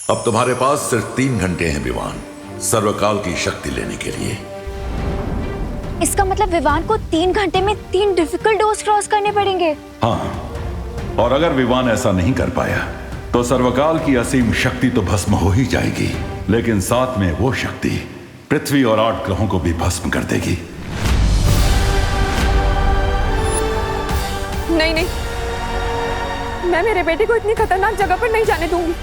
अब तुम्हारे पास सिर्फ 3 घंटे हैं विवान, सर्वकाल की शक्ति लेने के लिए। इसका मतलब विवान को 3 घंटे में 3 डिफिकल्ट डोर्स क्रॉस करने पड़ेंगे। हाँ, और अगर विवान ऐसा नहीं कर पाया तो सर्वकाल की असीम शक्ति तो भस्म हो ही जाएगी, लेकिन साथ में वो शक्ति पृथ्वी और 8 ग्रहों को भी भस्म कर देगी। नहीं नहीं, मैं मेरे बेटे को इतनी खतरनाक जगह पर नहीं जाने दूंगी।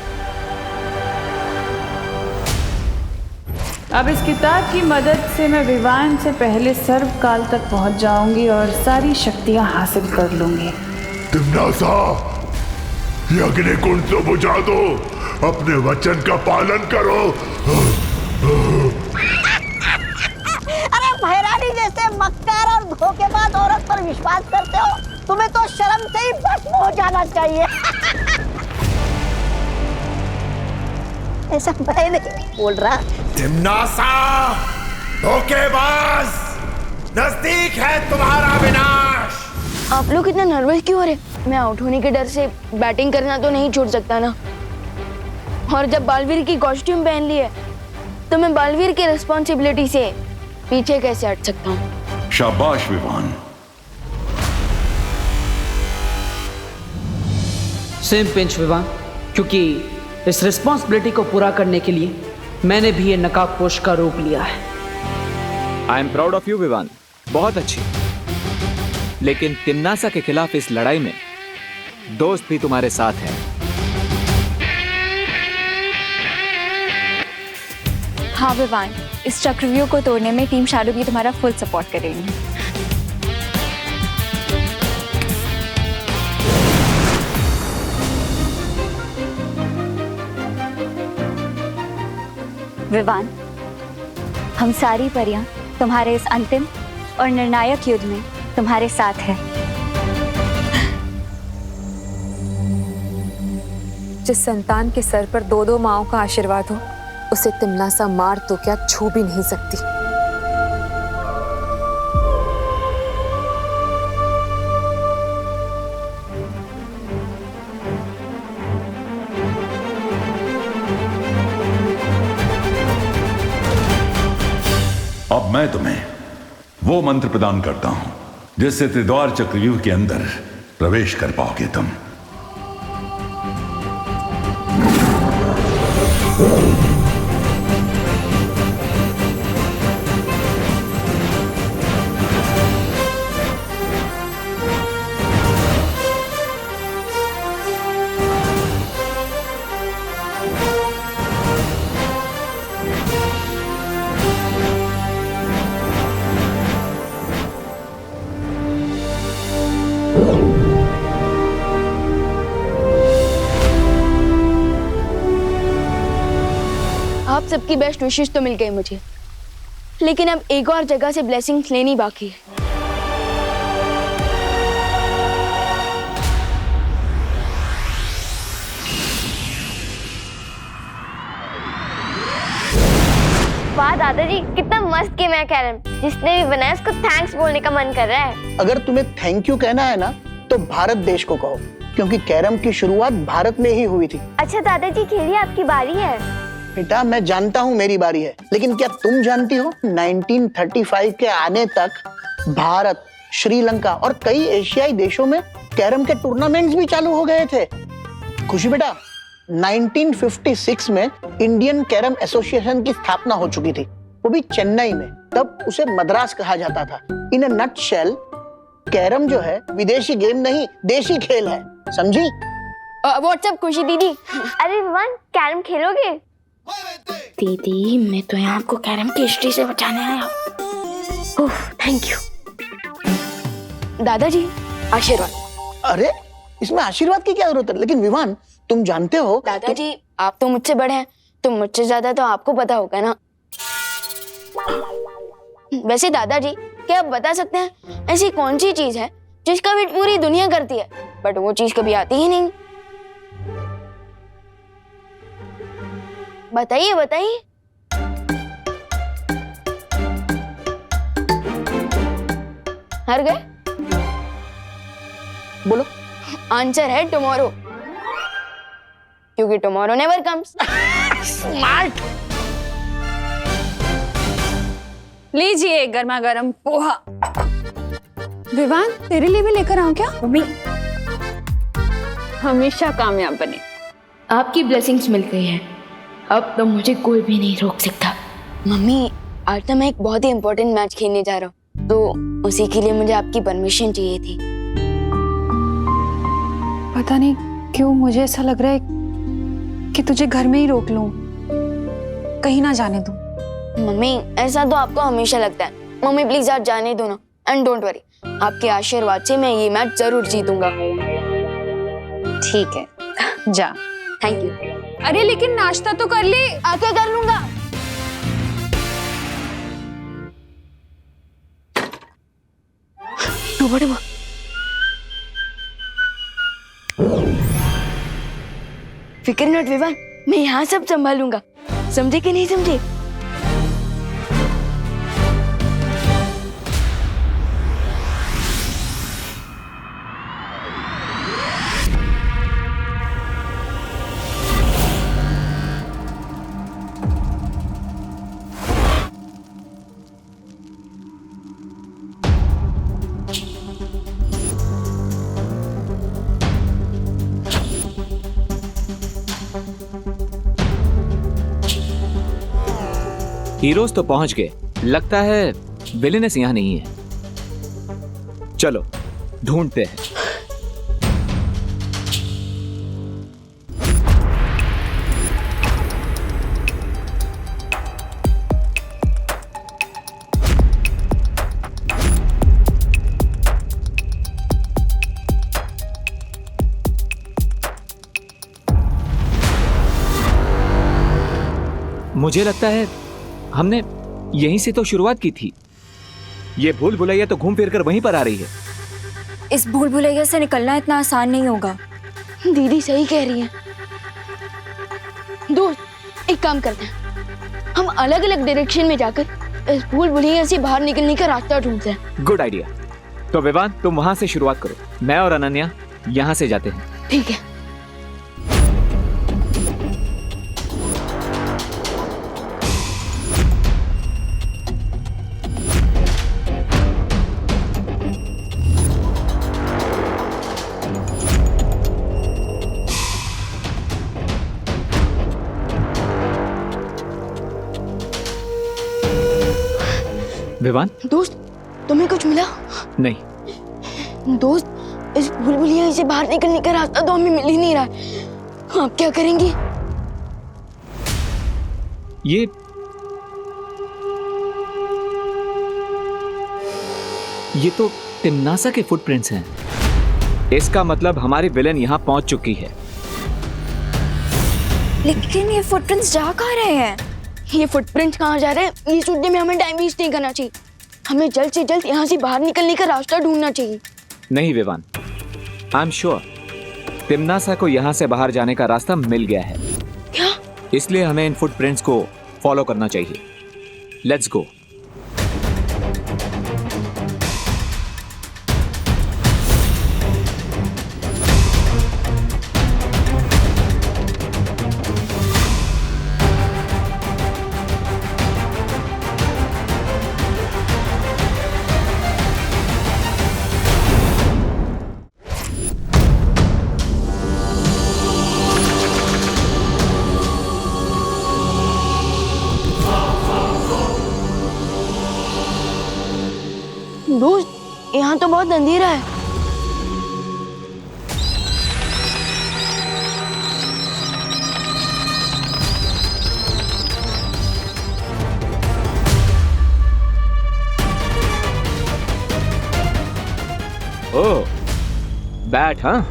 अब इस किताब की मदद से मैं विवान से पहले सर्वकाल तक पहुंच जाऊंगी और सारी शक्तियां हासिल कर लूंगी। तिम्नासा, ये अग्निकुंड तो बुझा दो, अपने वचन का पालन करो। अरे भैरानी जैसे मक्कार और धोखेबाज औरत पर विश्वास करते हो? तुम्हें तो शर्म से ही भस्म हो जाना चाहिए। ऐसा मैं नहीं बोल रहा। तिम्नासा, धोखेबाज, नजदीक है तुम्हारा विनाश। आप लोग इतना नर्वस क्यों हो रहे? मैं आउट होने के डर से बैटिंग करना तो नहीं छोड़ सकता ना। और जब बालवीर की कॉस्ट्यूम पहन ली है तो मैं बालवीर की रिस्पॉन्सिबिलिटी से पीछे कैसे हट सकता हूँ? शाबाश विवान। सेम पिंच विवान, क्योंकि इस रिस्पॉन्सिबिलिटी को पूरा करने के लिए मैंने भी ये नकाबपोश का रूप लिया है। I am proud of you Vivaan, बहुत अच्छी। लेकिन तिम्नासा के खिलाफ इस लड़ाई में दोस्त भी तुम्हारे साथ है। हाँ विवान, इस चक्रव्यूह को तोड़ने में टीम शैडो भी तुम्हारा फुल सपोर्ट करेगी। विवान, हम सारी परियां तुम्हारे इस अंतिम और निर्णायक युद्ध में तुम्हारे साथ है। जिस संतान के सर पर 2-2 माओं का आशीर्वाद हो, उसे तिम्नासा मार तो क्या छू भी नहीं सकती। अब मैं तुम्हें वो मंत्र प्रदान करता हूं जिससे त्रिद्वार चक्रव्यूह के अंदर प्रवेश कर पाओगे तुम। आप सबकी बेस्ट विशेष तो मिल गई मुझे, लेकिन अब एक और जगह से ब्लेसिंग्स लेनी बाकी है। वाह दादाजी, कितना मस्त गेम है कैरम। जिसने भी बनाया उसको थैंक्स बोलने का मन कर रहा है। अगर तुम्हें थैंक यू कहना है ना, तो भारत देश को कहो, क्योंकि कैरम की शुरुआत भारत में ही हुई थी। अच्छा दादाजी, खेलिए, आपकी बारी है। बेटा, मैं जानता हूँ मेरी बारी है, लेकिन क्या तुम जानती हो 1935 के आने तक भारत, श्रीलंका और कई एशियाई देशों में कैरम के टूर्नामेंट्स भी चालू हो गए थे। खुशी बेटा, 1956 में इंडियन कैरम एसोसिएशन की स्थापना हो चुकी थी, वो भी चेन्नई में। तब उसे मद्रास कहा जाता था। इन अ नटशेल, कैरम जो है विदेशी गेम नहीं, देशी खेल है, समझी? व्हाट्सएप खुशी दीदी। अरे विवान, कैरम खेलोगे? दीदी, मैं तो यहाँ आपको कैरम की हिस्ट्री से बचाने आया हूँ। थैंक यू दादाजी, आशीर्वाद। अरे, इसमें आशीर्वाद की क्या जरूरत है? लेकिन विवान, तुम जानते हो दादाजी, आप तो मुझसे बड़े हैं, तो मुझसे ज्यादा तो आपको पता होगा ना। वैसे दादाजी, क्या आप बता सकते हैं ऐसी कौन सी चीज है जिसका वेट पूरी दुनिया करती है बट वो चीज कभी आती ही नहीं? बताइए बताइए। हार गए? बोलो। आंसर है टुमारो। क्योंकि टुमारो नेवर कम्स। स्मार्ट। लीजिए गर्मा गर्म पोहा। विवान तेरे लिए भी लेकर आऊं क्या? मम्मी हमेशा कामयाब बने। आपकी ब्लेसिंग्स मिल गई है, अब तो मुझे कोई भी नहीं रोक सकता। मम्मी आज तो मैं एक बहुत ही इम्पोर्टेंट मैच खेलने जा रहा हूँ, तो उसी के लिए मुझे आपकी परमिशन चाहिए थी। पता नहीं क्यों मुझे ऐसा लग रहा है कि तुझे घर में ही रोक लूं, कहीं ना जाने दूं। मम्मी ऐसा तो आपको हमेशा लगता है। मम्मी प्लीज आज जाने दो ना, एंड डोंट वरी, आपके आशीर्वाद से मैं ये मैच जरूर जीतूंगा। ठीक है जा। Thank you. अरे लेकिन नाश्ता तो कर ले। आके कर लूंगा। फिक्र नॉट विवान, मैं यहाँ सब संभालूंगा। समझे कि नहीं समझे? हीरोज तो पहुंच गए, लगता है विलेनेस यहां नहीं है। चलो ढूंढते हैं। मुझे लगता है हमने यहीं से तो शुरुआत की थी। ये भूल भुलैया तो घूम फिर कर वहीं पर आ रही है। इस भूल भुलैया से निकलना इतना आसान नहीं होगा। दीदी सही कह रही है। दोस्त एक काम करते हैं, हम अलग अलग डायरेक्शन में जाकर इस भूल भुलैया से बाहर निकलने का रास्ता ढूंढते हैं। Good idea. तो विवान तुम वहां से शुरुआत करो, मैं और अनन्या यहां से जाते हैं। ठीक है। विवान दोस्त तुम्हें कुछ मिला? नहीं। दोस्त इस भूल भुलैया से बाहर निकलने का रास्ता तो हमें मिल ही नहीं रहा है। आप क्या करेंगे? ये तो तिम्नासा के फुटप्रिंट्स हैं। इसका मतलब हमारी विलेन यहां पहुंच चुकी है। लेकिन ये फुटप्रिंट्स जा कहाँ रहे हैं? ये फुटप्रिंट कहाँ जा रहे हैं, ये सोचने में हमें टाइम वेस्ट नहीं करना चाहिए। हमें जल्द से जल्द यहाँ से बाहर निकलने का रास्ता ढूंढना चाहिए। नहीं विवान, आई एम श्योर तिम्नासा को यहाँ से बाहर जाने का रास्ता मिल गया है। क्या? इसलिए हमें इन फुटप्रिंट्स को फॉलो करना चाहिए। Let's go. दोस्त यहाँ तो बहुत अंधेरा है। ओह, बैट हाँ?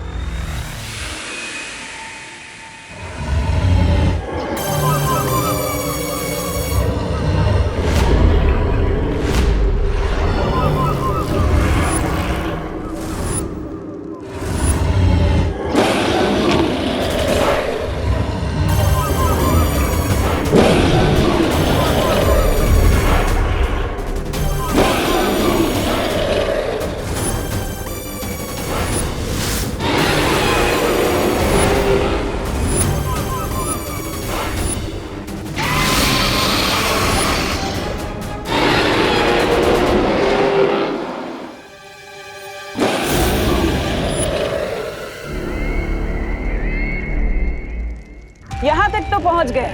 यहाँ तक तो पहुंच गए,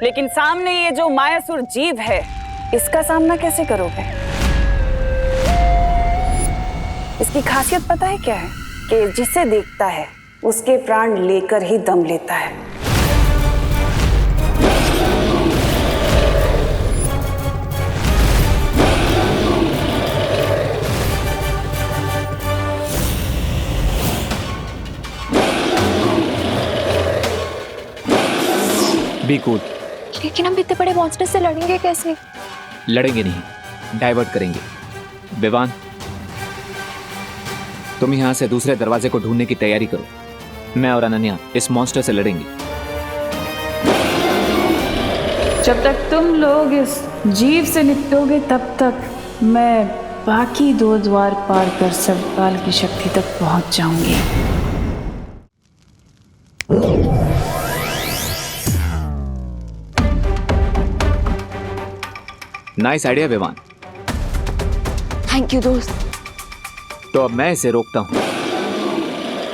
लेकिन सामने ये जो मायासुर जीव है, इसका सामना कैसे करोगे? इसकी खासियत पता है क्या है? कि जिसे देखता है उसके प्राण लेकर ही दम लेता है। Be cool. लेकिन हम इतने बड़े मॉन्स्टर से लड़ेंगे कैसे? लड़ेंगे नहीं, डाइवर्ट करेंगे। विवान, तुम यहां से दूसरे दरवाजे को ढूंढने की तैयारी करो। मैं और अनन्या इस मॉन्स्टर से लड़ेंगे। जब तक तुम लोग इस जीव से निपटोगे तब तक मैं बाकी 2 द्वार पार कर सर्वकाल की शक्ति तक पहुंच जाऊंगी। Nice idea Vivaan. Thank you दोस्त। तो अब मैं इसे रोकता हूं,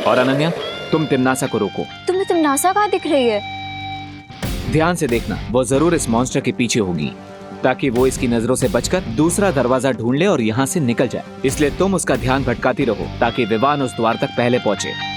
और अनन्या तुम तिम्नासा को रोको। तुम्हें तिम्नासा कहाँ दिख रही है? ध्यान से देखना, वो जरूर इस मॉन्स्टर के पीछे होगी, ताकि वो इसकी नजरों से बचकर दूसरा दरवाजा ढूंढ ले और यहाँ से निकल जाए। इसलिए तुम उसका ध्यान भटकाती रहो ताकि विवान उस द्वार तक पहले पहुंचे।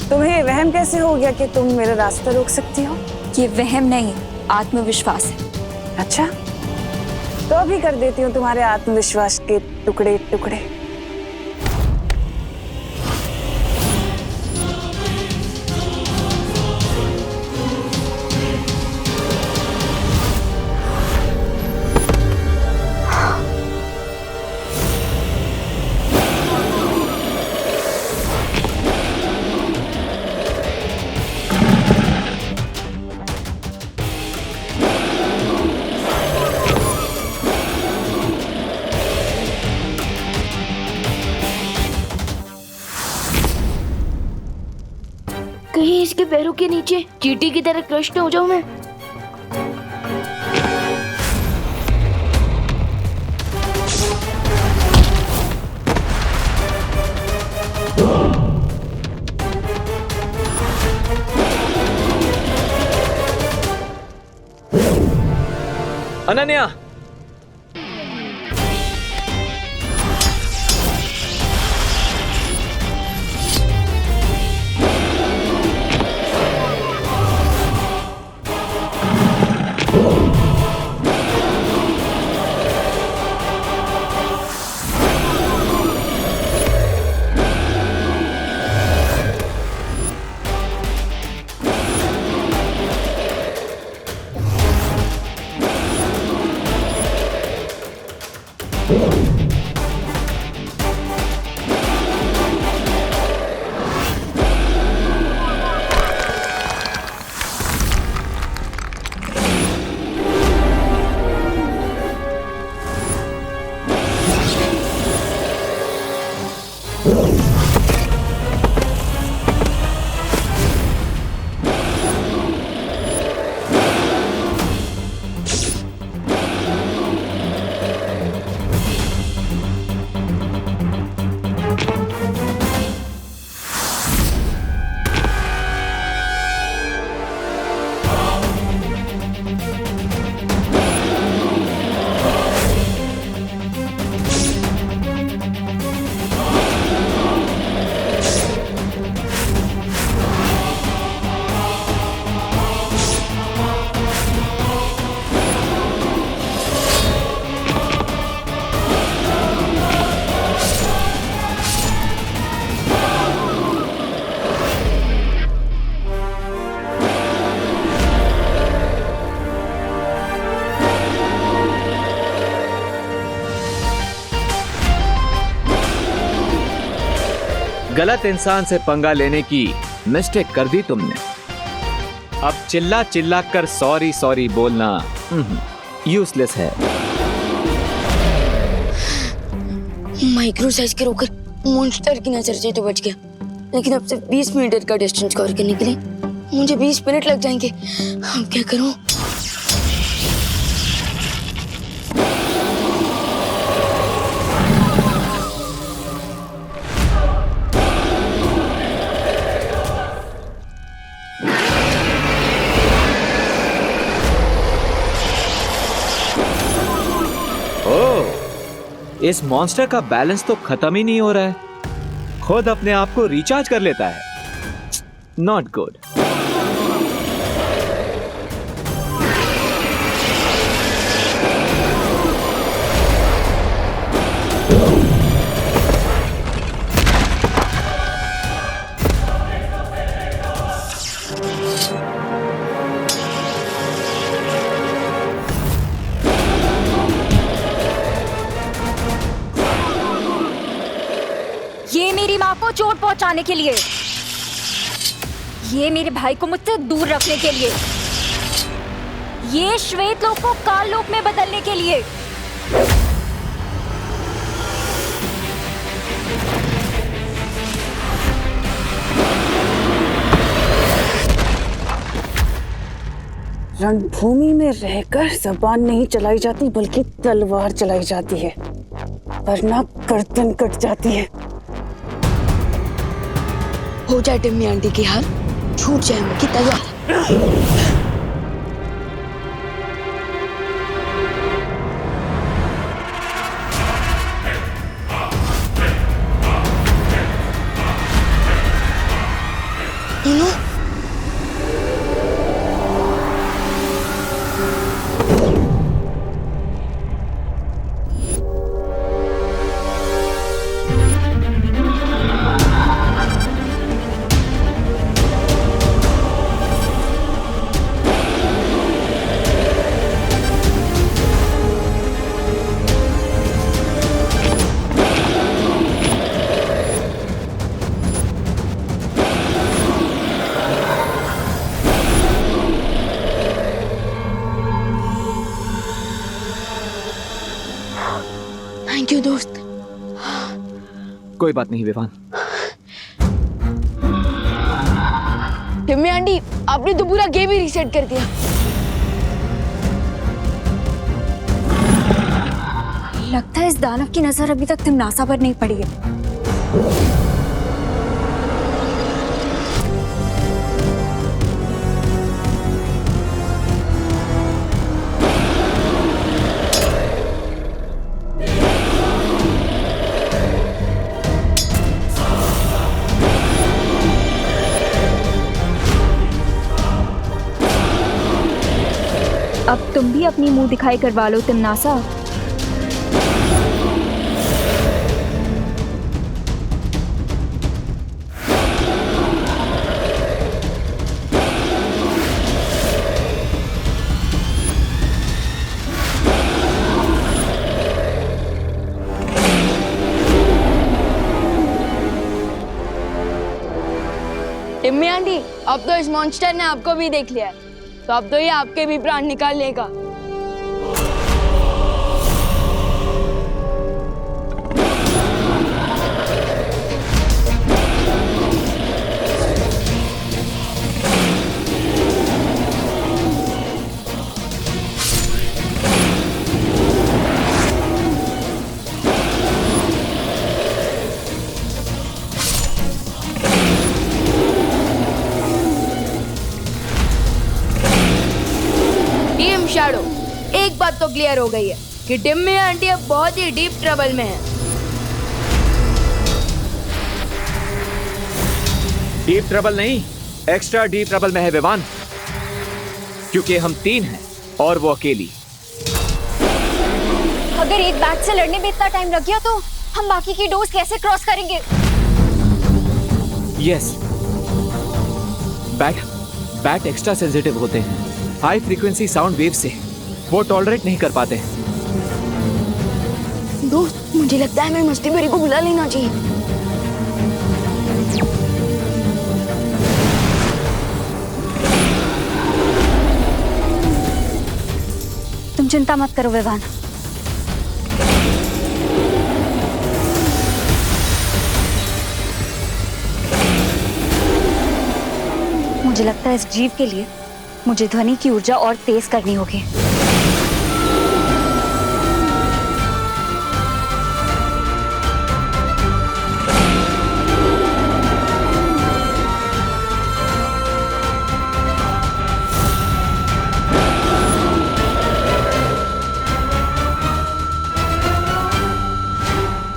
तुम्हें वहम कैसे हो गया कि तुम मेरा रास्ता रोक सकती हो? ये वहम नहीं, आत्मविश्वास है। अच्छा, तो अभी कर देती हूँ तुम्हारे आत्मविश्वास के टुकड़े टुकड़े। कहीं इसके पैरों के नीचे चींटी की तरह क्रश हो जाऊं मैं। अनन्या, गलत इंसान से पंगा लेने की मिस्टेक कर दी तुमने। अब चिल्ला चिल्ला कर सॉरी सॉरी बोलना यूजलेस है। माइक्रो साइज के रोकर मॉन्स्टर की नजर से तो बच गया, लेकिन अब सिर्फ 20 मीटर का डिस्टेंस कवर करने के लिए मुझे 20 मिनट लग जाएंगे। अब क्या करूं? इस मॉन्स्टर का बैलेंस तो खत्म ही नहीं हो रहा है, खुद अपने आप को रिचार्ज कर लेता है। Not good. ये मेरी माँ को चोट पहुंचाने के लिए, ये मेरे भाई को मुझसे दूर रखने के लिए, ये श्वेत लोक को काल लोक में बदलने के लिए। रणभूमि में रहकर जबान नहीं चलाई जाती बल्कि तलवार चलाई जाती है, वरना गर्दन कट जाती है। हो जाए टिम्मी आंटी की हार, छूट जाए उनकी तलवार। थैंक यू दोस्त। कोई बात नहीं विवान। टिम्मी आंटी, आपने तो पूरा गेम ही रीसेट कर दिया। लगता है इस दानव की नजर अभी तक तिमनासा पर नहीं पड़ी है। अब तुम भी अपनी मुंह दिखाई करवा लो तिमनासा। टिम्मी आंटी, अब तो इस मॉन्स्टर ने आपको भी देख लिया है, तो अब तो ये आपके भी प्राण निकाल लेगा। शैडो, एक बात तो क्लियर हो गई है कि टिम्मी आंटी अब बहुत ही डीप ट्रबल में है। डीप ट्रबल नहीं, एक्स्ट्रा डीप ट्रबल में है विवान, क्योंकि हम 3 हैं और वो अकेली। अगर एक बैट से लड़ने में इतना टाइम लग गया तो हम बाकी की डोज कैसे क्रॉस करेंगे? यस, बैट एक्स्ट्रा सेंसिटिव होते हैं। हाई फ्रीक्वेंसी साउंड वेव से वो टॉलरेट नहीं कर पाते। दोस्त, मुझे लगता है मैं मस्ती भरी को बुला लेना चाहिए। चिंता मत करो विवान। मुझे लगता है इस जीव के लिए मुझे ध्वनि की ऊर्जा और तेज करनी होगी।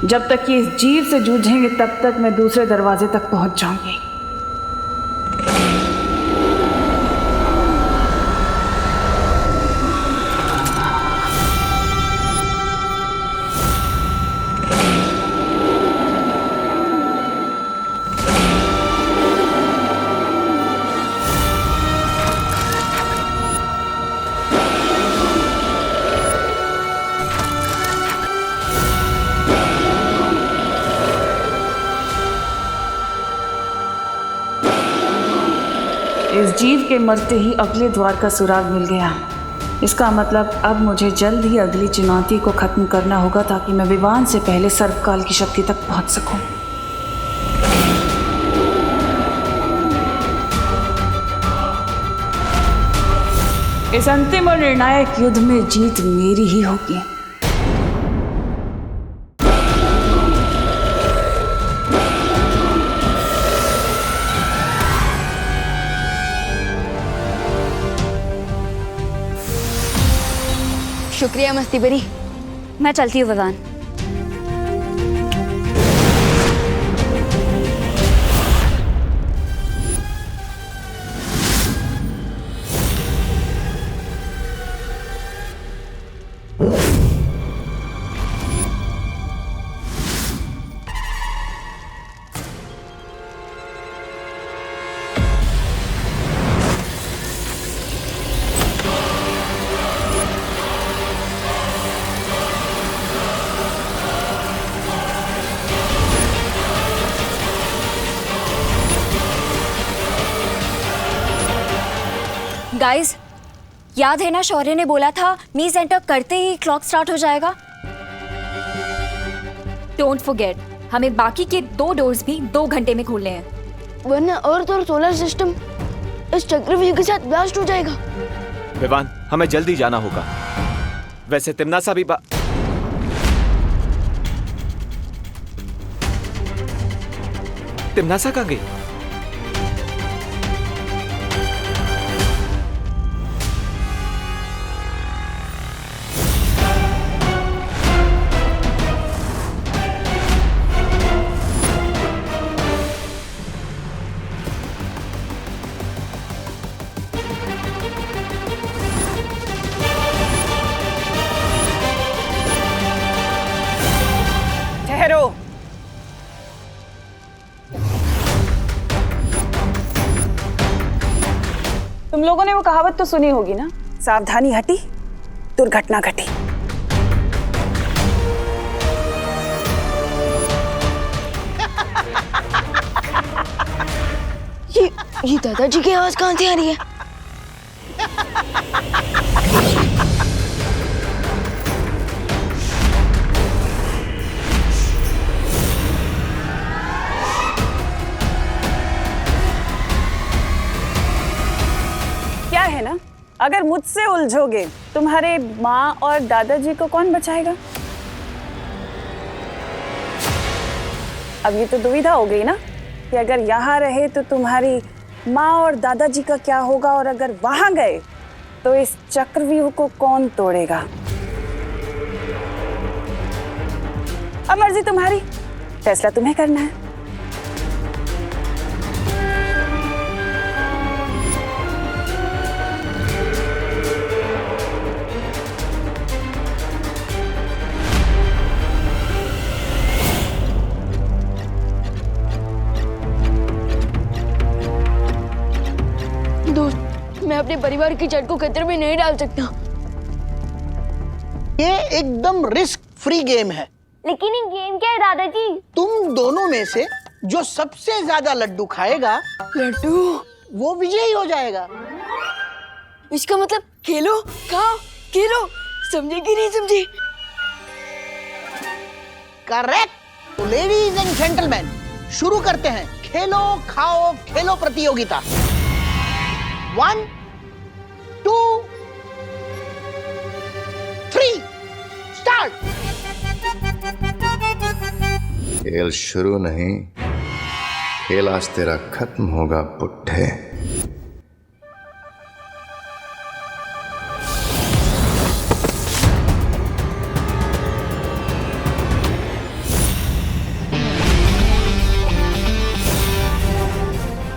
जब तक ये इस जीव से जूझेंगे तब तक मैं दूसरे दरवाजे तक पहुंच जाऊंगी। इस जीव के मरते ही अगले द्वार का सुराग मिल गया। इसका मतलब अब मुझे जल्द ही अगली चुनौती को खत्म करना होगा ताकि मैं विवान से पहले सर्वकाल की शक्ति तक पहुंच सकूं। इस अंतिम और निर्णायक युद्ध में जीत मेरी ही होगी। शुक्रिया मस्ती बरी। मैं चलती हूँ विवान। गाइस, याद है ना शौर्य ने बोला था मी सेंटर करते ही क्लॉक स्टार्ट हो जाएगा। डोंट फॉरगेट, हमें बाकी के 2 डोर्स भी 2 घंटे में खोलने हैं, वरना अर्थ और सोलर सिस्टम इस चक्रव्यूह के साथ ब्लास्ट हो जाएगा। विवान, हमें जल्दी जाना होगा। वैसे तिम्नासा भी तिम्नासा कहाँ गई? तुम लोगों ने वो कहावत तो सुनी होगी ना, सावधानी हटी दुर्घटना घटी। ये दादाजी की आवाज कहाँ से आ रही है? क्या है ना, अगर मुझसे उलझोगे तुम्हारे माँ और दादाजी को कौन बचाएगा? अब ये तो दुविधा हो गई ना कि अगर यहाँ रहे तो तुम्हारी माँ और दादाजी का क्या होगा, और अगर वहां गए तो इस चक्रव्यूह को कौन तोड़ेगा? अब मर्जी तुम्हारी, फैसला तुम्हें करना है। मैं अपने परिवार की जड़ को खतरे में नहीं डाल सकता। ये एकदम रिस्क फ्री गेम है। लेकिन ये गेम क्या है दादाजी? तुम दोनों में से जो सबसे ज्यादा लड्डू खाएगा, लड्डू, वो विजयी हो जाएगा। इसका मतलब खेलो, खाओ, खेलो, समझे कि नहीं समझे? करेक्ट। तो लेडीज एंड जेंटलमैन, शुरू करते हैं खेलो खाओ खेलो प्रतियोगिता। 1 2 3 स्टार्ट। खेल शुरू नहीं, खेल आज तेरा खत्म होगा पुट्ठे।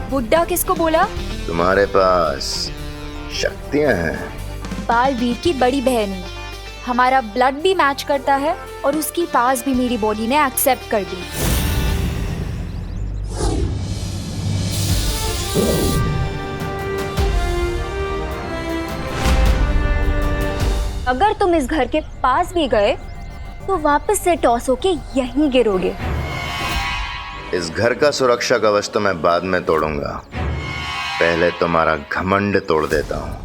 बुड्ढा किसको बोला? तुम्हारे पास शक्तियां हैं। बालवीर की बड़ी बहन है। हमारा ब्लड भी मैच करता है और उसकी पास भी मेरी बॉडी ने एक्सेप्ट कर दी। अगर तुम इस घर के पास भी गए तो वापस से टॉस होके यहीं गिरोगे। इस घर का सुरक्षा कवच तो मैं बाद में तोड़ूंगा, पहले तुम्हारा घमंड तोड़ देता हूं।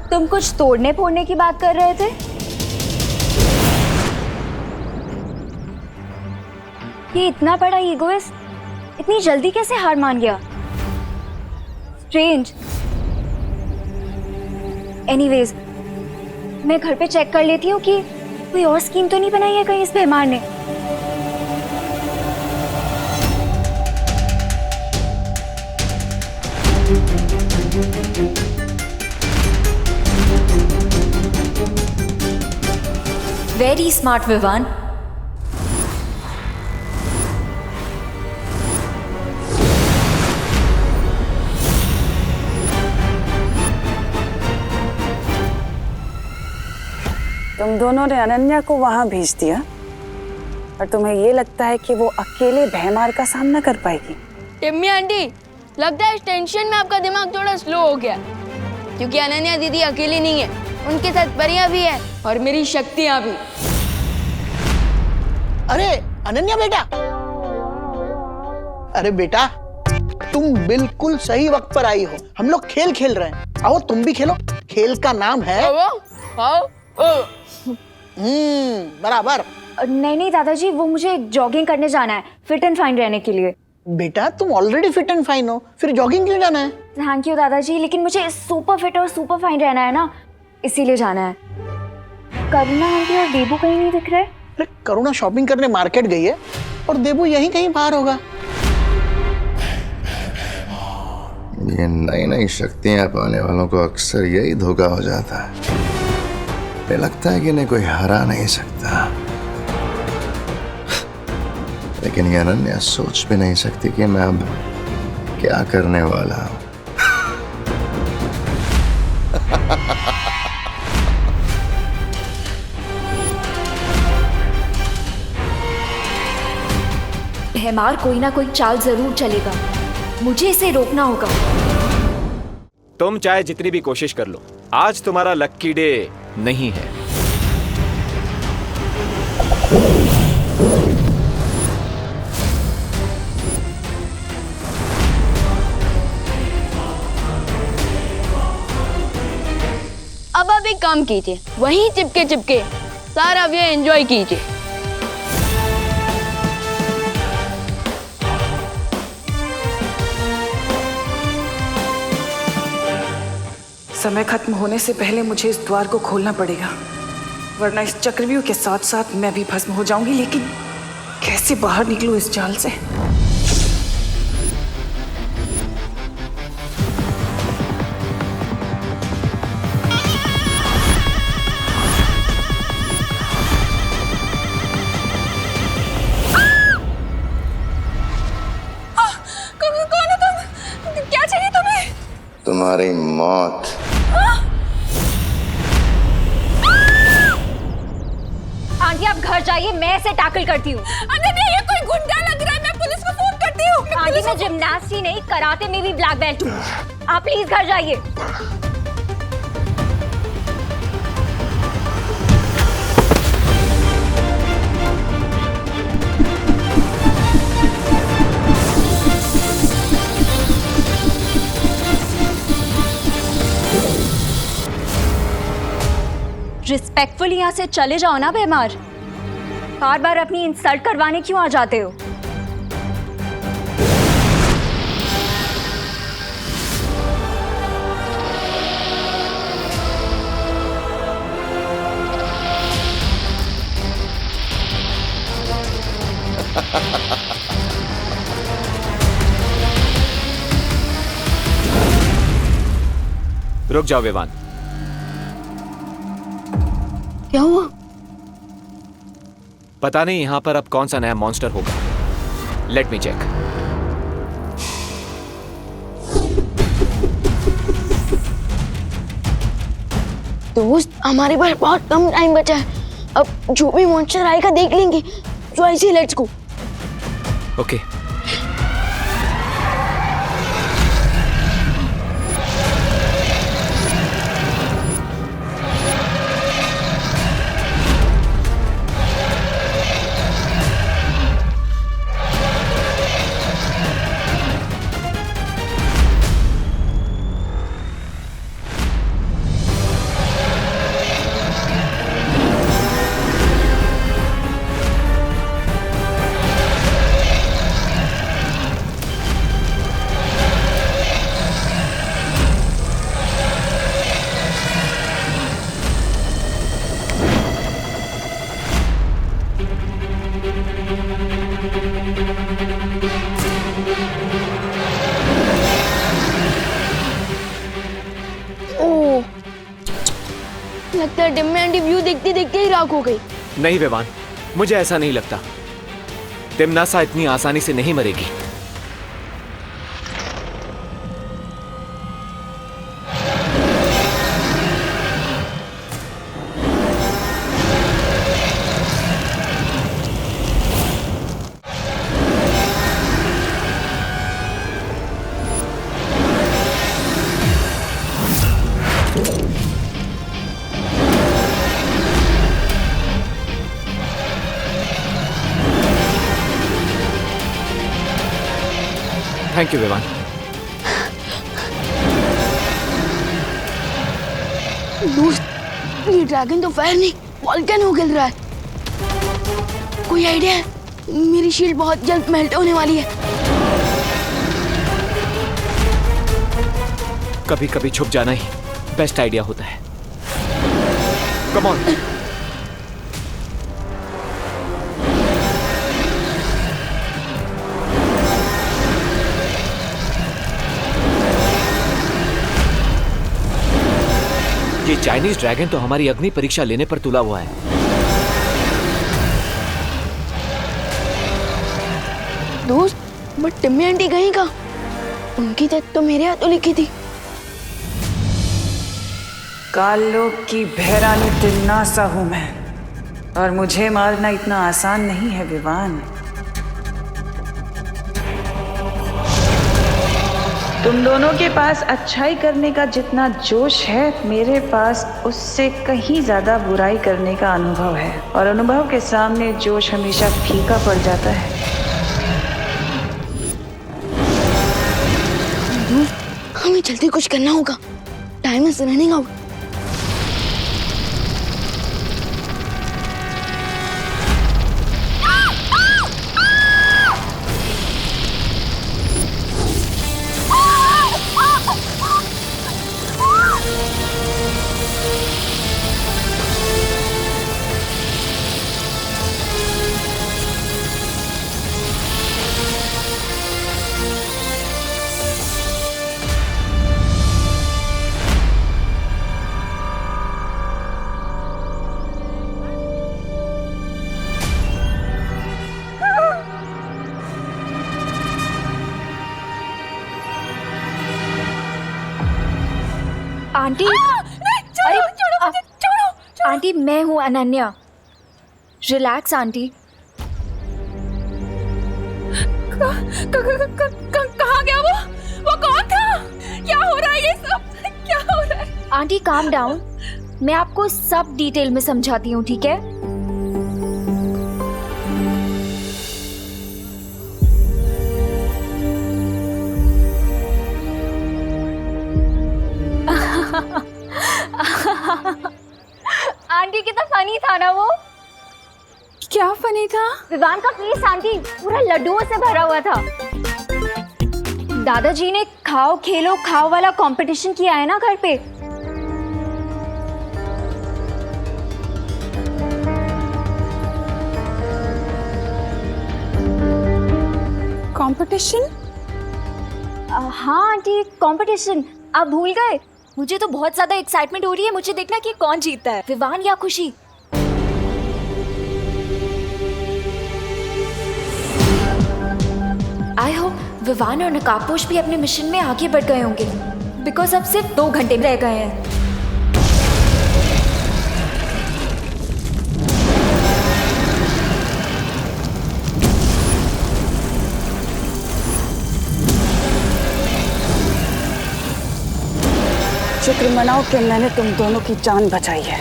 तुम कुछ तोड़ने फोड़ने की बात कर रहे थे? ये इतना बड़ा ईगोइस्ट इतनी जल्दी कैसे हार मान गया? स्ट्रेंज। एनीवेज, मैं घर पे चेक कर लेती हूँ कि कोई और स्कीम तो नहीं बनाई है कहीं इस बेमार ने। Very smart Vivaan. तुम दोनों ने अनन्या को वहां भेज दिया और तुम्हें ये लगता है कि वो अकेले भयमार का सामना कर पाएगी? टिम्मी आंटी, लगता है इस टेंशन में आपका दिमाग थोड़ा स्लो हो गया, क्योंकि अनन्या दीदी अकेली नहीं है, उनके साथ परियां भी है और मेरी शक्तियां भी। अरे अनन्या बेटा, अरे बेटा तुम बिल्कुल सही वक्त पर आई हो। हम लोग खेल खेल रहे हैं, आओ तुम भी खेलो। खेल का नाम है बराबर। नहीं नहीं दादाजी, वो मुझे जॉगिंग करने जाना है फिट एंड फाइन रहने के लिए। बेटा तुम ऑलरेडी फिट एंड फाइन हो, फिर जॉगिंग क्यों जाना है? थैंक यू दादाजी, लेकिन मुझे सुपर फिट और सुपर फाइन रहना है ना, इसीलिए जाना है। करुणा आंटी और देबू कहीं नहीं दिख रहे। अरे करुणा शॉपिंग करने मार्केट गई है और देबू यहीं कहीं बाहर होगा। ये नई नई शक्तियां पाने वालों को अक्सर यही धोखा हो जाता है। ये लगता है कि इन्हें कोई हरा नहीं सकता, लेकिन ये अनन्या सोच भी नहीं सकती कि मैं अब क्या करने वाला हूं। भयमार कोई ना कोई चाल जरूर चलेगा, मुझे इसे रोकना होगा। तुम चाहे जितनी भी कोशिश कर लो, आज तुम्हारा लक्की डे नहीं है। अब आप एक काम कीजिए, वहीं चिपके चिपके सारा ये एंजॉय कीजिए। समय खत्म होने से पहले मुझे इस द्वार को खोलना पड़ेगा, वरना इस चक्रव्यूह के साथ साथ मैं भी भस्म हो जाऊंगी। लेकिन कैसे बाहर निकलूं इस जाल से? कौन हो तुम? क्या चाहिए तुम्हें? तुम्हारी मौत। आंटी आप घर जाइए, मैं इसे टैकल करती हूँ। अनन्या, ये कोई गुंडा लग रहा है, मैं पुलिस को फोन करती हूँ। आंटी मैं जिम्नास्टी नहीं, कराटे में भी ब्लैक बेल्ट हूँ। आप प्लीज घर जाइए। रिस्पेक्टफुली यहाँ से चले जाओ ना बेमार। बार बार अपनी इंसल्ट करवाने क्यों आ जाते हो? रुक जाओ विवान। क्या हुआ? पता नहीं यहां पर अब कौन सा नया मॉन्स्टर होगा। Let me check. दोस्त, हमारे पास बहुत कम टाइम बचा है। अब जो भी मॉन्स्टर आएगा देख लेंगे। तो ऐसे लेट्स गो। ओके। लगता है डिम्मी आंटी व्यू देखते देखते ही राख हो गई। नहीं विवान, मुझे ऐसा नहीं लगता। तिमनासा इतनी आसानी से नहीं मरेगी। Thank you Vivaan. दोस्त, ये ड्रैगन तो फायर नहीं वॉल्केनो गिर रहा है। कोई आइडिया है? मेरी शील्ड बहुत जल्द मेल्ट होने वाली है। कभी कभी छुप जाना ही बेस्ट आइडिया होता है। Come on. ये चाइनीज ड्रैगन तो हमारी अग्नि परीक्षा लेने पर तुला हुआ है। दोस्त, बट टिम्मी आंटी कहीं का? उनकी डेथ तो मेरे हाथों लिखी थी। काललोक की बहरानी तिमनासा हूं मैं, और मुझे मारना इतना आसान नहीं है विवान। तुम दोनों के पास अच्छाई करने का जितना जोश है, मेरे पास उससे कहीं ज्यादा बुराई करने का अनुभव है, और अनुभव के सामने जोश हमेशा फीका पड़ जाता है। हमें जल्दी कुछ करना होगा। Time is running out. Aunty, अरे छोड़ो। आंटी, मैं हूँ अनन्या। Relax aunty. कहाँ गया वो कौन था? क्या हो रहा है ये सब? क्या हो रहा है? आंटी काम डाउन, मैं आपको सब डिटेल में समझाती हूँ, ठीक है? आंटी कितना फनी था ना वो। क्या फनी था? विवान का फेस आंटी पूरा लड्डुओं से भरा हुआ था। दादाजी ने खाओ खेलो खाओ वाला कंपटीशन किया है ना घर पे। कंपटीशन? हाँ आंटी, कंपटीशन। आप भूल गए? मुझे तो बहुत ज्यादा एक्साइटमेंट हो रही है। मुझे देखना कि कौन जीतता है, विवान या खुशी। आई होप विवान और नकाबपोश भी अपने मिशन में आगे बढ़ गए होंगे, बिकॉज अब सिर्फ 2 घंटे रह गए हैं। शुक्र मनाओ कि मैंने तुम दोनों की जान बचाई है।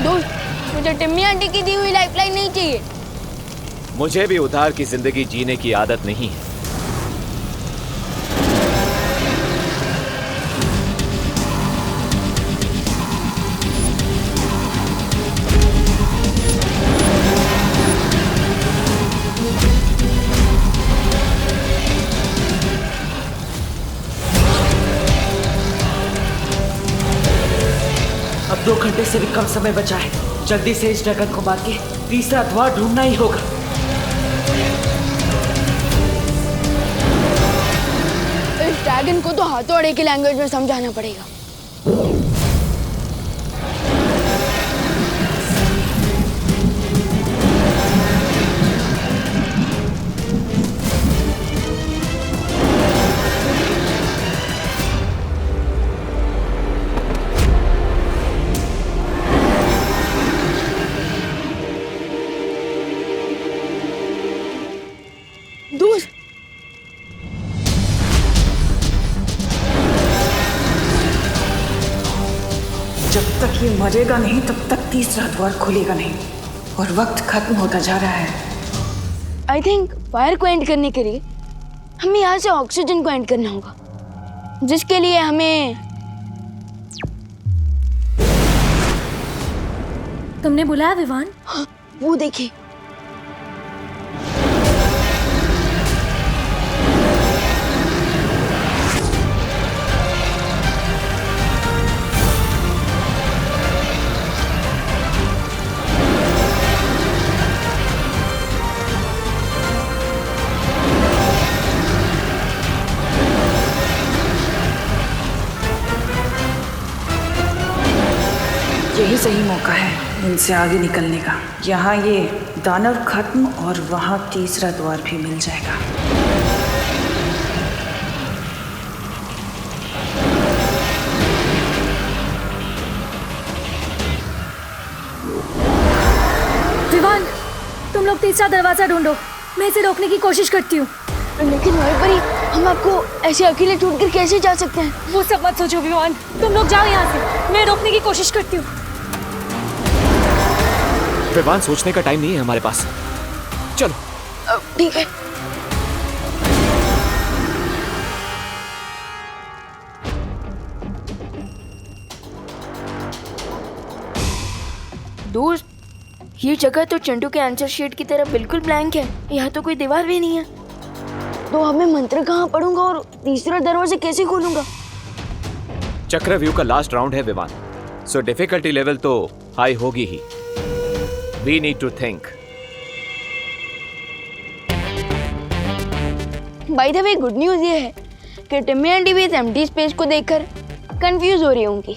दोस्त, मुझे टिम्मी आंटी की दी हुई लाइफलाइन नहीं चाहिए। मुझे भी उधार की जिंदगी जीने की आदत नहीं है। अब 2 घंटे से भी कम समय बचा है। जल्दी से इस ड्रैगन को मार के तीसरा द्वार ढूंढना ही होगा। इस ड्रैगन को तो हाथोड़े की लैंग्वेज में समझाना पड़ेगा। दोस्त, जब तक ये मरेगा नहीं तब तक तीसरा द्वार खुलेगा नहीं, और वक्त खत्म होता जा रहा है। आई थिंक फायर को एंड करने के लिए हमें यहाँ से ऑक्सीजन को एंड करना होगा, जिसके लिए हमें। तुमने बुलाया विवान? हाँ, वो देखिए। यही सही मौका है इनसे आगे निकलने का। यहाँ ये दानव खत्म और वहाँ तीसरा द्वार भी मिल जाएगा। विवान, तुम लोग तीसरा दरवाजा ढूंढो, मैं इसे रोकने की कोशिश करती हूँ। लेकिन वहीं पर ही हम आपको ऐसे अकेले छोड़कर कैसे जा सकते हैं? वो सब मत सोचो विवान, तुम लोग जाओ यहाँ से, मैं रोकने की कोशिश करती हूँ। विवान, सोचने का टाइम नहीं है हमारे पास, चलो। ठीक है। दोस्त, ये जगह तो चंटू के आंसर शीट की तरह बिल्कुल ब्लैंक है। यहाँ तो कोई दीवार भी नहीं है, तो अब मैं मंत्र कहाँ पढ़ूंगा और तीसरा दरवाजा कैसे खोलूंगा? चक्रव्यूह का लास्ट राउंड है विवान, सो डिफिकल्टी लेवल तो हाई होगी ही। We need to think. By the way, good news ये है कि टिम्मी आंटी भी इस एम्प्टी स्पेस को देखकर कंफ्यूज हो रही होंगी।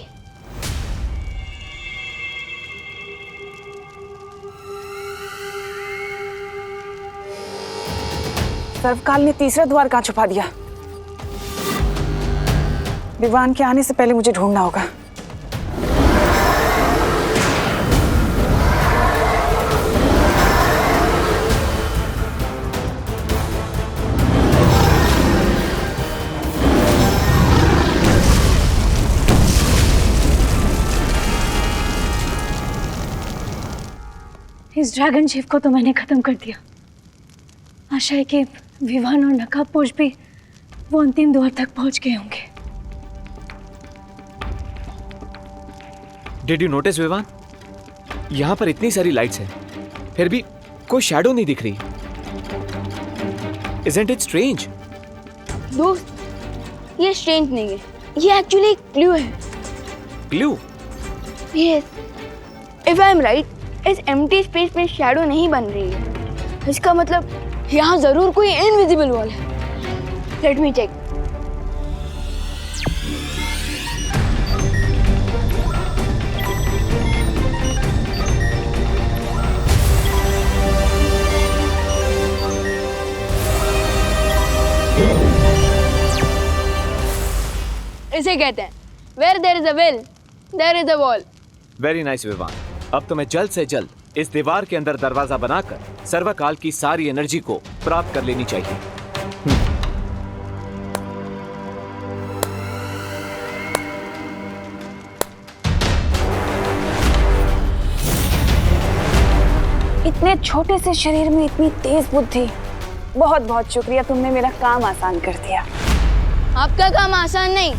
सर्वकाल ने तीसरा द्वार कहाँ छुपा दिया? विवान के आने से पहले मुझे ढूंढना होगा। इस ड्रैगन शिप को तो मैंने खत्म कर दिया। आशा है कि विवान और नकाबपोश भी वो अंतिम द्वार तक पहुंच गए होंगे। डिड यू नोटिस विवान, यहाँ पर इतनी सारी लाइट्स हैं, फिर भी कोई शैडो नहीं दिख रही। Isn't it strange? दोस्त, ये स्ट्रेंज नहीं है, ये एक्चुअली एक क्लू है। Clue? Yes, if I am right, इस एम्प्टी स्पेस में शैडो नहीं बन रही है। इसका मतलब यहाँ जरूर कोई इनविजिबल वॉल है। Let me check. इसे कहते हैं Where there is a will, there is a wall. Very nice Vivaan. अब तुम्हें जल्द से जल्द इस दीवार के अंदर दरवाजा बनाकर सर्वकाल की सारी एनर्जी को प्राप्त कर लेनी चाहिए। इतने छोटे से शरीर में इतनी तेज बुद्धि। बहुत बहुत शुक्रिया, तुमने मेरा काम आसान कर दिया। आपका काम आसान नहीं,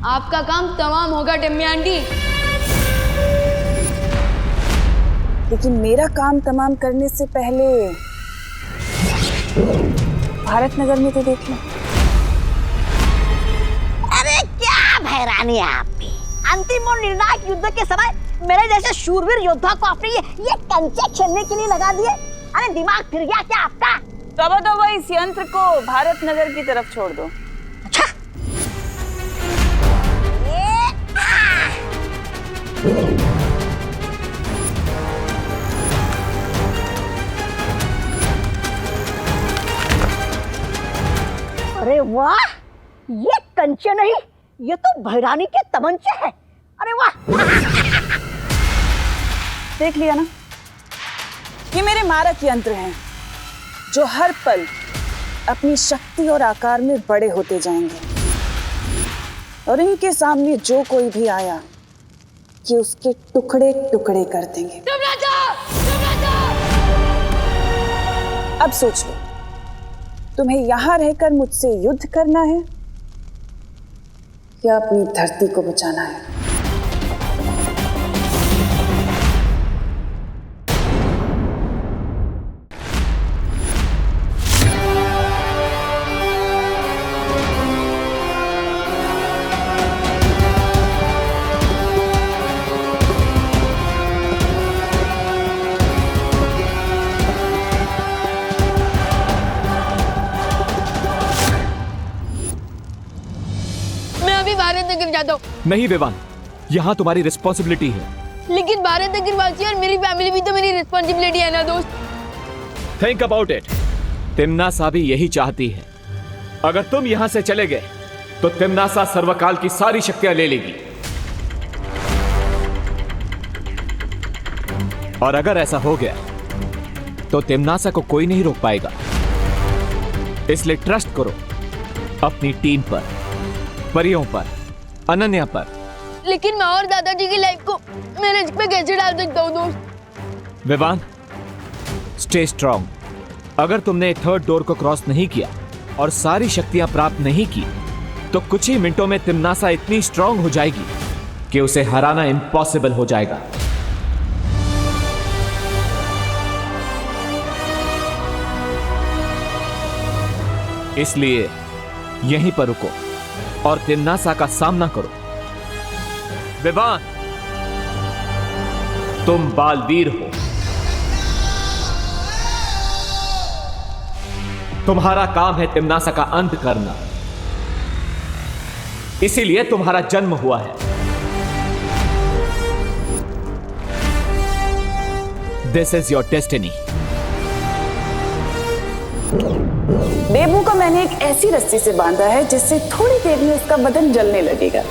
आपका काम तमाम होगा टिम्मी आंटी। लेकिन मेरा काम तमाम करने से पहले भारत नगर में तो देख लो। अरे क्या भैरानी है आपकी। अंतिम और निर्णायक युद्ध के समय मेरे जैसे शूरवीर योद्धा को आपने ये कंचे खेलने के लिए लगा दिए। अरे दिमाग फिर गया क्या आपका? तो इस यंत्र को भारत नगर की तरफ छोड़ दो। अच्छा। अरे वाह, ये कंचे नहीं, ये तो भैरानी के तमंचे हैं। अरे वाह। देख लिया ना, ये मेरे मारक यंत्र हैं जो हर पल अपनी शक्ति और आकार में बड़े होते जाएंगे, और इनके सामने जो कोई भी आया कि उसके टुकड़े टुकड़े कर देंगे। अब सोच लो, तुम्हें यहां रहकर मुझसे युद्ध करना है या अपनी धरती को बचाना है? भारत नगर जाता हूँ। नहीं विवान, यहाँ तुम्हारी रिस्पॉन्सिबिलिटी है। लेकिन भारत नगर वासी और मेरी फैमिली भी तो मेरी रिस्पॉन्सिबिलिटी है ना दोस्त। Think about it. तिम्नासा भी यही चाहती है। अगर तुम यहाँ से चले गए तो तिम्नासा सर्वकाल की सारी शक्तियां ले लेगी, और अगर ऐसा हो गया तो तिम्नासा को कोई नहीं रोक पाएगा। इसलिए ट्रस्ट करो अपनी टीम पर, परियों पर, अनन्या पर। लेकिन मैं और दादाजी की लाइफ को मैं रिस्क पे कैसे डाल सकता हूँ दोस्त? Vivaan, stay strong. अगर तुमने थर्ड डोर को क्रॉस नहीं किया और सारी शक्तियां प्राप्त नहीं की तो कुछ ही मिनटों में तिम्नासा इतनी स्ट्रांग हो जाएगी कि उसे हराना इम्पॉसिबल हो जाएगा। इसलिए यहीं पर रुको और तिम्नासा का सामना करो। विवान, तुम बालवीर हो। तुम्हारा काम है तिम्नासा का अंत करना, इसीलिए तुम्हारा जन्म हुआ है। This is your destiny. Bebu को मैंने एक ऐसी रस्सी से बांधा है जिससे थोड़ी देर में उसका बदन जलने लगेगा।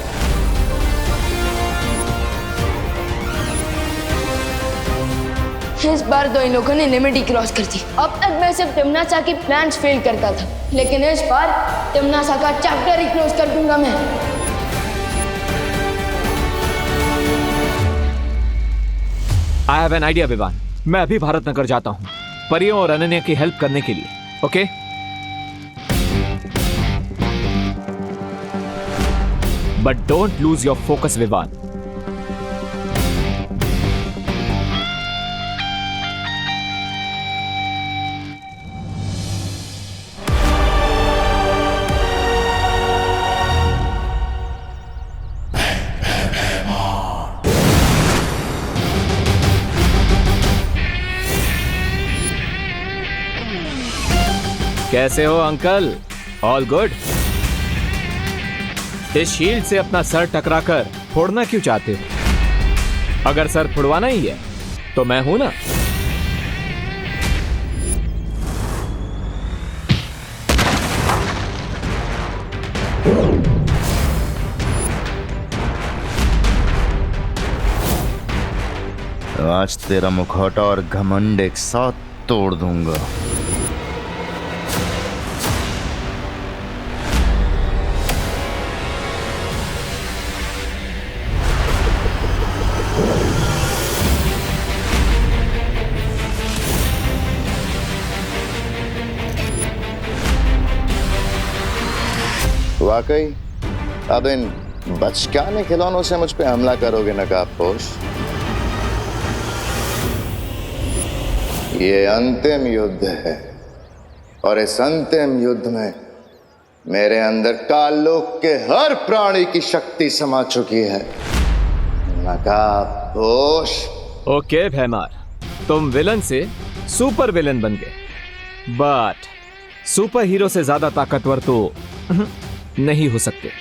इस बार तो इन लोगों ने लिमिट ही क्रॉस कर दी। अब तक मैं सिर्फ तिम्नासा की प्लान्स फेल करता था, लेकिन इस बार तिम्नासा का चैप्टर ही क्लोज कर दूंगा मैं। I have an idea Vivaan. मैं अभी भारत नगर जाता हूं परियों और अनन्या की हेल्प करने के लिए। Okay? But don't lose your focus Vivaan. कैसे हो अंकल? All good? इस शील्ड से अपना सर टकराकर फोड़ना क्यों चाहते हो? अगर सर फुड़वाना ही है तो मैं हूं ना। आज तेरा मुखौटा और घमंड एक साथ तोड़ दूंगा। वाकई अब इन बचकाने खिलौनों से मुझ पे हमला करोगे नकाबपोश? ये अंतिम युद्ध है और इस अंतिम युद्ध में मेरे अंदर काललोक के हर प्राणी की शक्ति समा चुकी है नकाबपोश। ओके भैमार, तुम विलन से सुपर विलन बन गए, बट सुपर हीरो से ज्यादा ताकतवर तो नहीं हो सकते।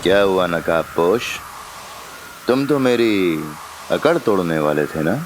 क्या हुआ नकाबपोश? तुम तो मेरी अकड़ तोड़ने वाले थे ना?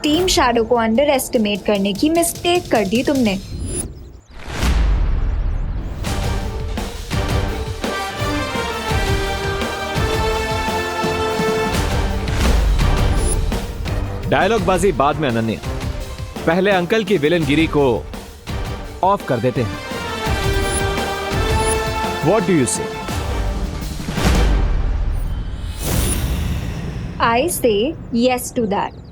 टीम शैडो को अंडर एस्टिमेट करने की मिस्टेक कर दी तुमने। डायलॉग बाजी बाद में अनन्या, पहले अंकल की विलनगिरी को ऑफ कर देते हैं। व्हाट डू यू से? I say yes to that.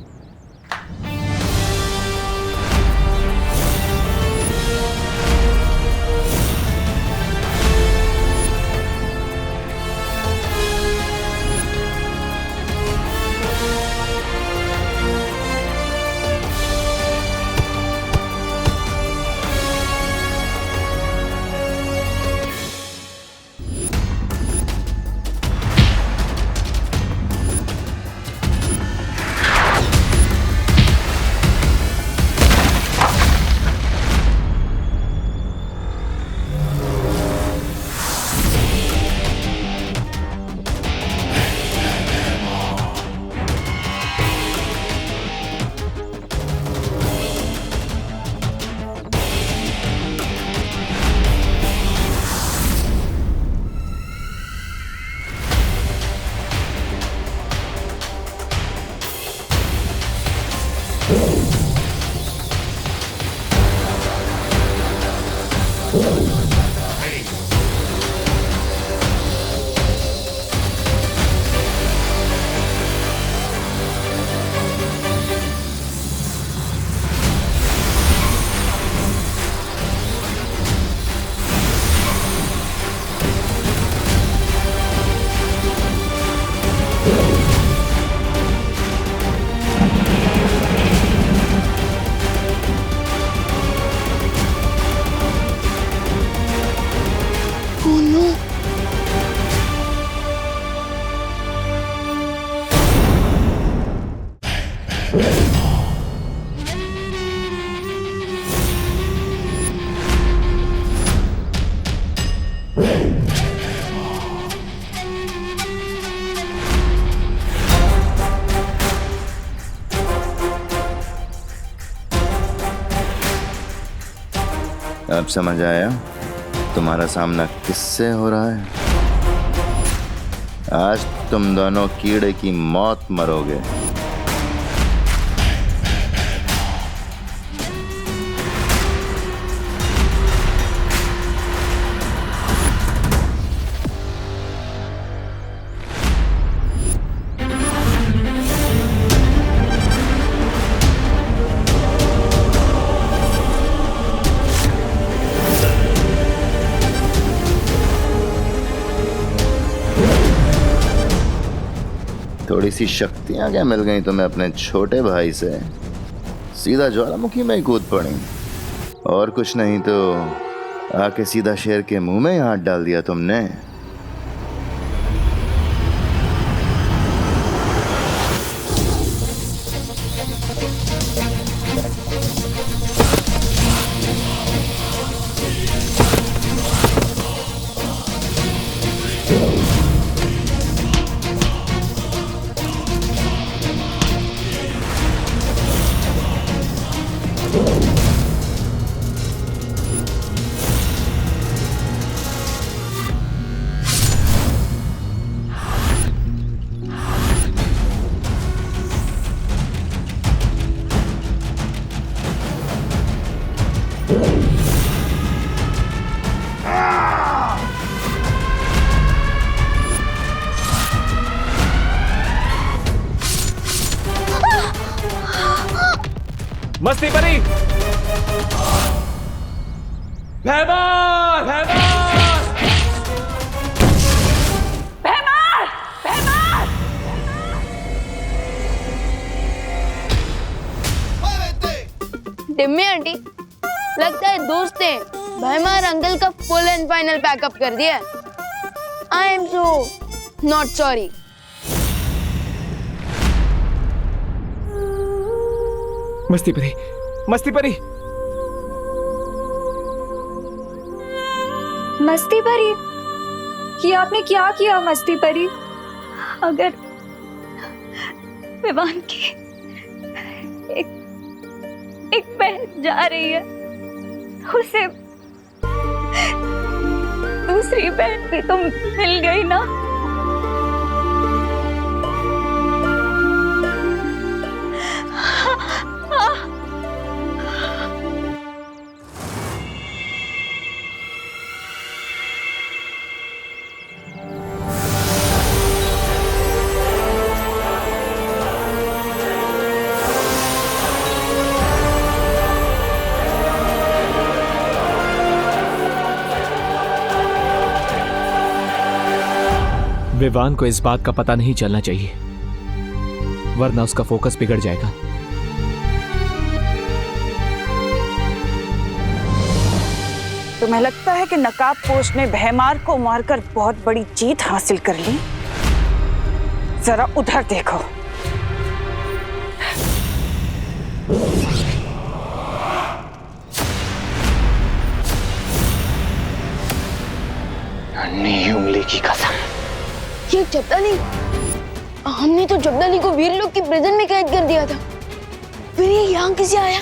अब समझ आया तुम्हारा सामना किससे हो रहा है? आज तुम दोनों कीड़े की मौत मरोगे। थोड़ी सी शक्तियां क्या मिल गई तुम्हें अपने छोटे भाई से? सीधा ज्वालामुखी में ही कूद पड़ी, और कुछ नहीं तो आके सीधा शेर के मुंह में ही हाथ डाल दिया तुमने। मस्ती परी, भैमार, भैमार, भैमार, भैमार। टिम्मी आंटी, लगता है दोस्त ने भैमार अंकल का फुल एंड फाइनल पैकअप कर दिया। I am so not sorry. मस्ती परी, मस्ती परी, मस्ती परी, कि आपने क्या किया मस्ती परी? अगर विवान की एक बहन जा रही है, उसे दूसरी बहन भी तो मिल गई ना। विवान को इस बात का पता नहीं चलना चाहिए, वरना उसका फोकस बिगड़ जाएगा। तुम्हें लगता है कि नकाबपोश ने भैमार को मारकर बहुत बड़ी जीत हासिल कर ली? जरा उधर देखो। नन्ही उंगली की कसम। ये जब्दाली, हमने तो जब्दाली को वीर लोग की प्रिजन में कैद कर दिया था, फिर ये यहाँ कैसे आया?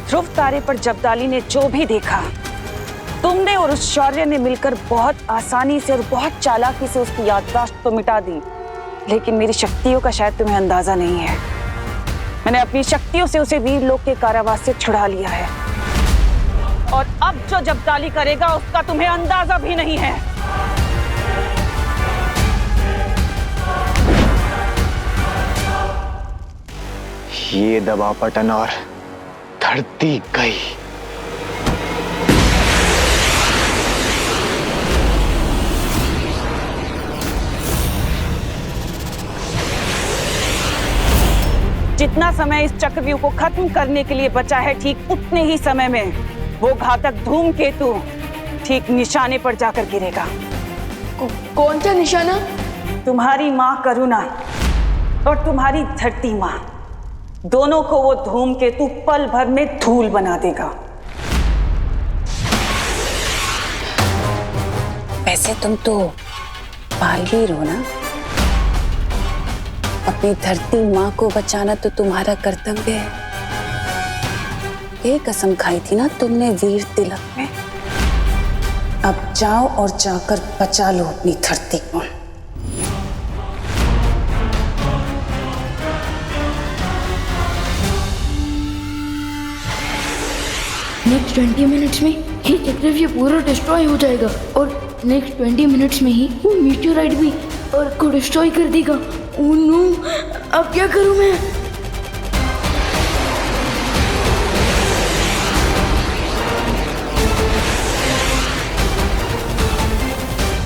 ध्रुव तारे पर जब्दाली ने जो भी देखा, तुमने और उस शौर्य ने मिलकर बहुत आसानी से और बहुत चालाकी से उसकी याददाश्त तो मिटा दी, लेकिन मेरी शक्तियों का शायद तुम्हें अंदाजा नहीं है। मैंने अपनी शक्तियों से उसे वीर लोक के कारावास से छुड़ा लिया है, और अब जो जब्दाली करेगा उसका तुम्हें अंदाजा भी नहीं है। ये दबा पटन और धरती गई। जितना समय इस चक्रव्यूह को खत्म करने के लिए बचा है, ठीक उतने ही समय में वो घातक धूमकेतु ठीक निशाने पर जाकर गिरेगा। कौन सा निशाना? तुम्हारी माँ करुणा और तुम्हारी धरती माँ, दोनों को वो धूमकेतु पल भर में धूल बना देगा। वैसे तुम तो बालवीर हो ना? अपनी धरती माँ को बचाना तो तुम्हारा कर्तव्य है। ये कसम खाई थी ना तुमने वीर तिलक में। अब जाओ और जाकर बचा लो अपनी धरती को। नेक्स्ट 20 मिनट्स में ये चक्रव्यूह पूरा डिस्ट्रॉय हो जाएगा, और नेक्स्ट 20 मिनट्स में ही वो मीटियोराइट भी अर्थ को डिस्ट्रॉय कर देगा। ओह नो, अब क्या करूं मैं?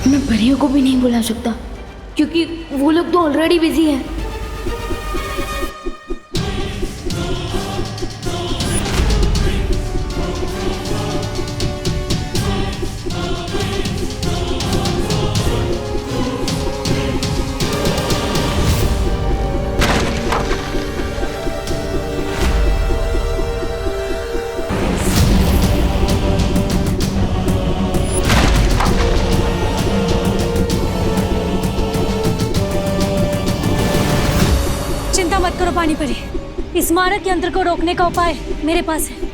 मैं परियों को भी नहीं बुला सकता, क्योंकि वो लोग तो ऑलरेडी बिजी हैं। मत करो पानी परी, इस मारक यंत्र को रोकने का उपाय मेरे पास है।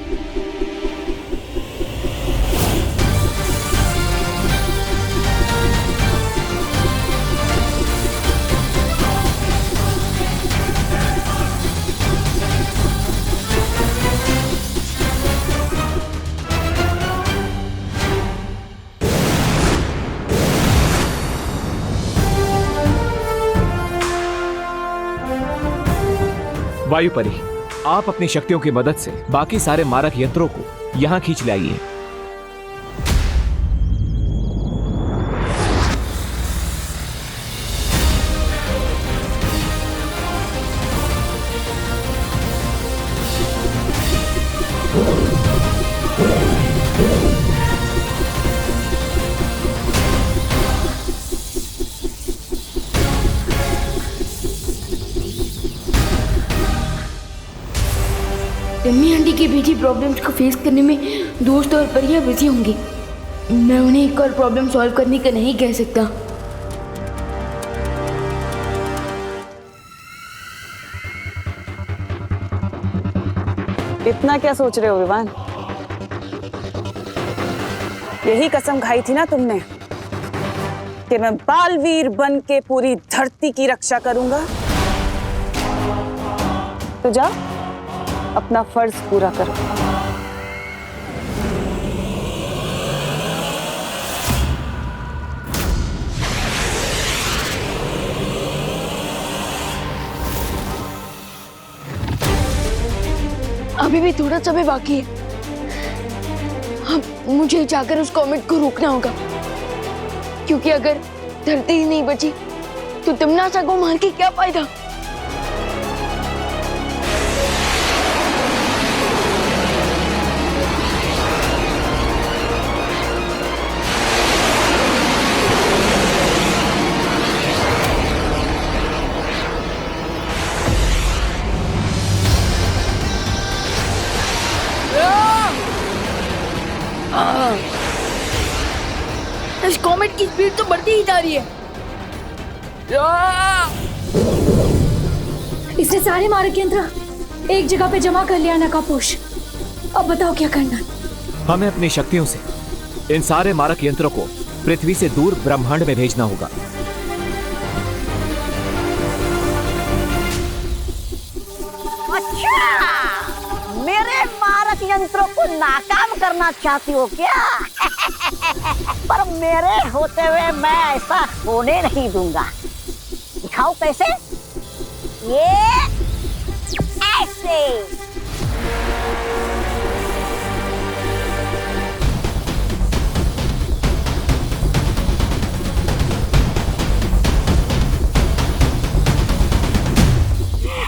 वायु परी, आप अपनी शक्तियों की मदद से बाकी सारे मारक यंत्रों को यहां खींच लाइए। टिम्मी आंटी के बीच प्रॉब्लम्स को फेस करने में दोस्त और परियां बिजी होंगी। मैं उन्हें एक और प्रॉब्लम सॉल्व करने का नहीं कह सकता। इतना क्या सोच रहे हो विवान? यही कसम खाई थी ना तुमने कि मैं बालवीर बन के पूरी धरती की रक्षा करूंगा। तो जाओ अपना फर्ज पूरा करो। अभी भी थोड़ा समय बाकी है। अब मुझे जाकर उस कॉमेट को रोकना होगा, क्योंकि अगर धरती ही नहीं बची तो तिमनासा को मार के क्या फायदा? इस कॉमेट की स्पीड तो बढ़ती ही जा रही है। इसने सारे मारक यंत्र एक जगह पे जमा कर लिया नकाबपोश। अब बताओ क्या करना? हमें अपनी शक्तियों से इन सारे मारक यंत्रों को पृथ्वी से दूर ब्रह्मांड में भेजना होगा। अच्छा, मेरे मारक यंत्रों को नाकाम करना चाहती हो क्या? पर मेरे होते हुए मैं ऐसा होने नहीं दूंगा। दिखाओ कैसे? ये ऐसे।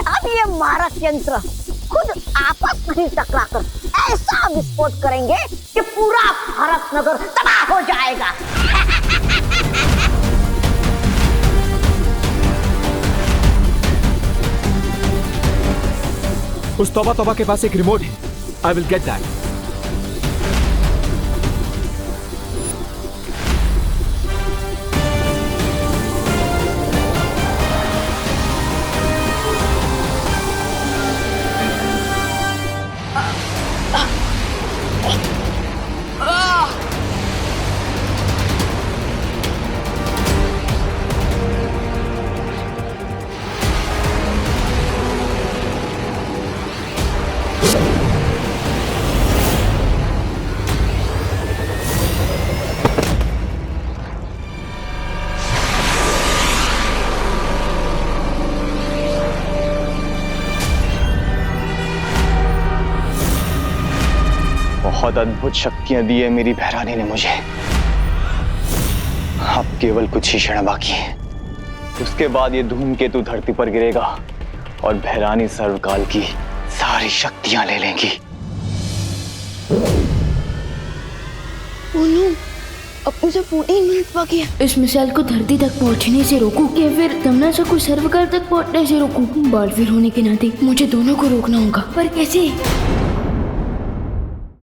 अब ये मारक यंत्र खुद आपस में ही टकराकर ऐसा विस्फोट करेंगे कि पूरा भारत नगर तबाह हो जाएगा। उस तौबा तौबा के पास एक रिमोट है। I will get that. बहुत अद्भुत शक्तियां दी है मेरी भैरानी ने मुझे। अब केवल कुछ ही क्षण बाकी है, उसके बाद ये धूमकेतु धरती पर गिरेगा और भैरानी सर्वकाल की सारी शक्तियां ले लेंगी। अब मुझे 14 मिनट बाकी है। इस मिसाइल को धरती तक पहुंचने से रोकूं या फिर तमन्ना को सर्वकाल तक पहुंचने से रोकूं? बालवीर होने के नाते मुझे दोनों को रोकना होगा, पर कैसे?